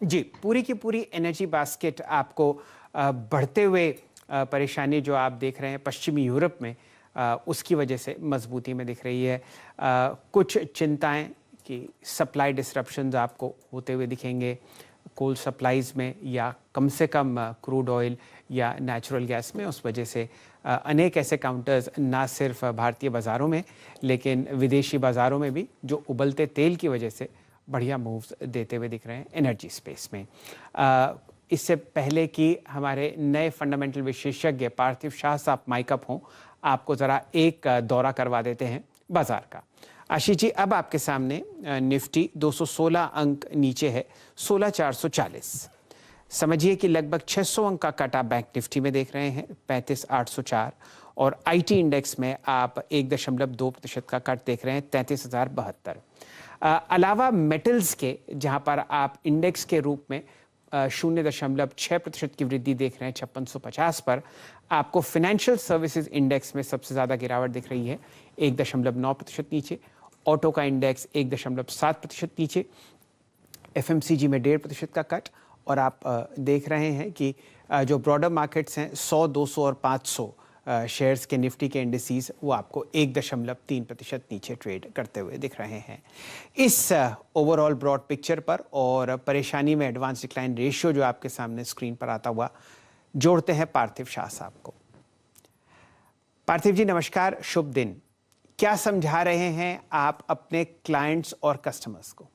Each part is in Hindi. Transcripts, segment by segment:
जी, पूरी की पूरी एनर्जी बास्केट आपको बढ़ते हुए परेशानी जो आप देख रहे हैं पश्चिमी यूरोप में, उसकी वजह से मजबूती में दिख रही है। कुछ चिंताएं कि सप्लाई डिसरप्शंस आपको होते हुए दिखेंगे कोल सप्लाईज में, या कम से कम क्रूड ऑयल या नेचुरल गैस में। उस वजह से अनेक ऐसे काउंटर्स ना सिर्फ भारतीय बाज़ारों में लेकिन विदेशी बाज़ारों में भी जो उबलते तेल की वजह से बढ़िया मूव्स देते हुए दिख रहे हैं एनर्जी स्पेस में। इससे पहले कि हमारे नए फंडामेंटल विशेषज्ञ पार्थिव शाह साहब माइकअप हों, आपको ज़रा एक दौरा करवा देते हैं बाज़ार का। आशीष जी, अब आपके सामने निफ्टी 216 अंक नीचे है, 16,440। समझिए कि लगभग 600 अंक का कट आप बैंक निफ्टी में देख रहे हैं, 35,804। और आईटी इंडेक्स में आप 1.2% का कट देख रहे हैं, 33,072। अलावा मेटल्स के, जहां पर आप इंडेक्स के रूप में 0.6% की वृद्धि देख रहे हैं 5650 पर, आपको फाइनेंशियल सर्विसेज इंडेक्स में सबसे ज़्यादा गिरावट दिख रही है, 1.9% नीचे। ऑटो का इंडेक्स 1.7% नीचे। एफएमसीजी में 1.5% का कट। और आप देख रहे हैं कि जो ब्रॉडर मार्केट्स हैं 100, 200 और 500 शेयर्स के निफ्टी के इंडिसेस, वो आपको 1.3% नीचे ट्रेड करते हुए दिख रहे हैं। इस ओवरऑल ब्रॉड पिक्चर पर और परेशानी में एडवांस डिक्लाइन रेशियो जो आपके सामने स्क्रीन पर आता हुआ, जोड़ते हैं पार्थिव शाह साहब को। पार्थिव जी नमस्कार, शुभ दिन। क्या समझा रहे हैं आप अपने क्लाइंट्स और कस्टमर्स को?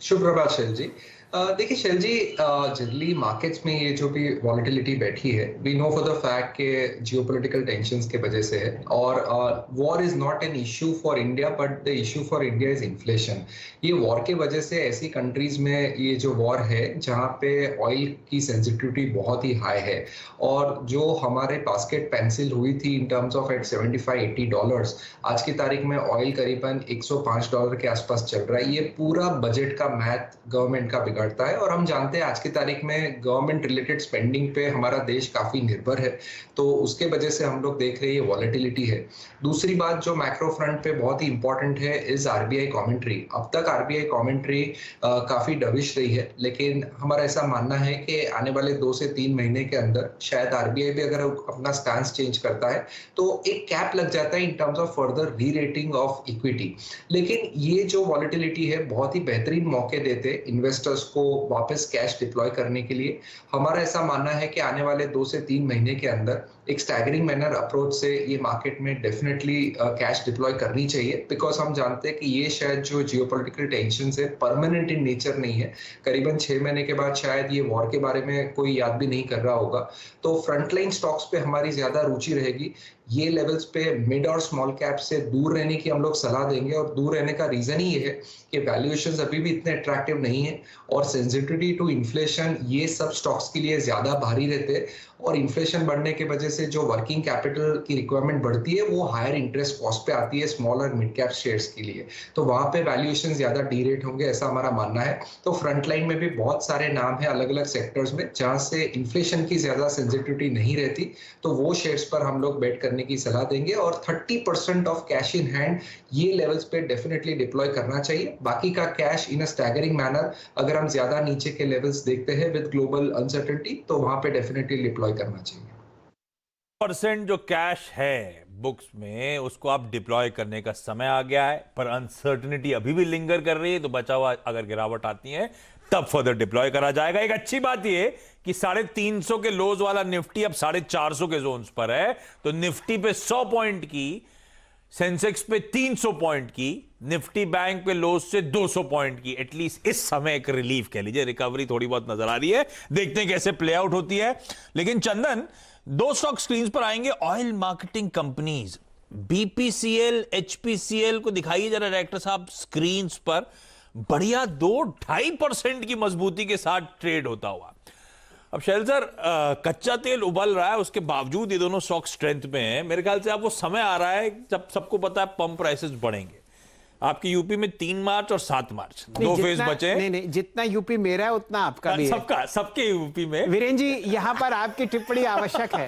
शुभ प्रभात शैल जी। देखिए शैल जी, जनरली मार्केट्स में ये जो भी वॉलेटिलिटी बैठी है, we know for the fact के जियोपॉलिटिकल टेंशंस के वजह से है। और war is not an issue for India, but the issue for India is inflation. ये वॉर के वजह से ऐसी कंट्रीज में ये जो वॉर है जहाँ पे ऑयल की सेंसिटिविटी बहुत ही हाई है, और जो हमारे बास्केट पेंसिल हुई थी इन टर्म्स ऑफ एट $75-80, आज की तारीख में ऑयल करीबन $105 के आसपास चल रहा है। ये पूरा बजट का मैथ गवर्नमेंट का बिगड़ता है, और हम जानते हैं आज की तारीख में गवर्नमेंट रिलेटेड स्पेंडिंग पे हमारा देश काफी निर्भर है, तो उसके वजह से हम लोग देख रहे हैं ये वॉलेटिलिटी है। दूसरी बात जो मैक्रो फ्रंट पे बहुत ही इंपॉर्टेंट है इज आरबीआई कमेंट्री। अब तक आरबीआई कमेंट्री काफी डविश रही है, लेकिन हमारा ऐसा मानना है कि आने वाले 2 से 3 महीने के अंदर शायद आरबीआई भी अगर अपना स्टैंस चेंज करता है तो एक कैप लग जाता है इन टर्म्स ऑफ फर्दर री रेटिंग ऑफ इक्विटी। लेकिन ये जो वॉलेटिलिटी है बहुत ही बेहतरीन मौके देते इन्वेस्टर्स को वापस कैश डिप्लॉय करने के लिए। हमारा ऐसा मानना है कि आने वाले 2 से 3 महीने के अंदर एक स्टैगरिंग मैनर अप्रोच से ये मार्केट में डेफिनेटली कैश डिप्लॉय करनी चाहिए, बिकॉज हम जानते हैं कि ये शायद जो जियोपॉलिटिकल टेंशन है परमानेंट इन नेचर नहीं है। करीबन 6 महीने के बाद शायद ये वॉर के बारे में कोई याद भी नहीं कर रहा होगा। तो फ्रंटलाइन स्टॉक्स पे हमारी ज्यादा रुचि रहेगी। ये लेवल्स पे मिड और स्मॉल कैप से दूर रहने की हम लोग सलाह देंगे, और दूर रहने का रीजन ही ये है कि वैल्यूएशंस अभी भी इतने अट्रैक्टिव नहीं है, और सेंसिटिविटी टू इन्फ्लेशन ये सब स्टॉक्स के लिए ज्यादा भारी रहते हैं। और इन्फ्लेशन बढ़ने की वजह से जो वर्किंग कैपिटल की रिक्वायरमेंट बढ़ती है वो हायर इंटरेस्ट कॉस्ट पे आती है स्मॉल और मिड कैप शेयर्स के लिए, तो वहां पे वैल्यूएशन ज्यादा डीरेट होंगे, ऐसा हमारा मानना है। तो फ्रंट लाइन में भी बहुत सारे नाम है अलग अलग सेक्टर्स में जहां से इन्फ्लेशन की ज्यादा सेंसिटिविटी नहीं रहती, तो वो शेयर्स पर हम लोग बेट करने की सलाह देंगे। और 30% ऑफ कैश इन हैंड ये लेवल्स पे डेफिनेटली डिप्लॉय करना चाहिए। बाकी का cash in a staggering manner अगर हम ज्यादा नीचे के लेवल्स देखते हैं विद ग्लोबल अनसर्टेनिटी, तो वहां पे डेफिनेटली डिप्लॉय करना चाहिए। % जो कैश है बुक्स में उसको आप डिप्लॉय करने का समय आ गया है, पर अनसर्टेनिटी अभी भी लिंगर कर रही है, तो बचा हुआ अगर गिरावट आती है तब फर्दर डिप्लॉय करा जाएगा। एक अच्छी बात यह कि 350 के लोज वाला निफ्टी अब 450 के जोन्स पर है, तो निफ्टी पे 100 पॉइंट की, सेंसेक्स पे 300 पॉइंट की, निफ्टी बैंक पे लोज से 200 पॉइंट की, एटलीस्ट इस समय एक रिलीफ कह लीजिए, रिकवरी थोड़ी बहुत नजर आ रही है। देखते हैं कैसे प्ले आउट होती है। लेकिन चंदन, 2 स्टॉक स्क्रीन पर आएंगे, oil marketing companies, BPCL, HPCL को दिखाइए जरा डायरेक्टर साहब स्क्रीन पर। बढ़िया 2-2.5% की मजबूती के साथ ट्रेड होता हुआ। अब शैल सर, कच्चा तेल उबल रहा है, उसके बावजूद ये दोनों स्टॉक स्ट्रेंथ में है। मेरे ख्याल से अब वो समय आ रहा है जब सबको पता है पंप प्राइसेस बढ़ेंगे। आपके यूपी में 3 मार्च और 7 मार्च 2 फेज बचे। नहीं, जितना यूपी मेरा है उतना आपका भी है। सबके यूपी में। वीरेन जी, यहाँ पर आपकी टिप्पणी आवश्यक है।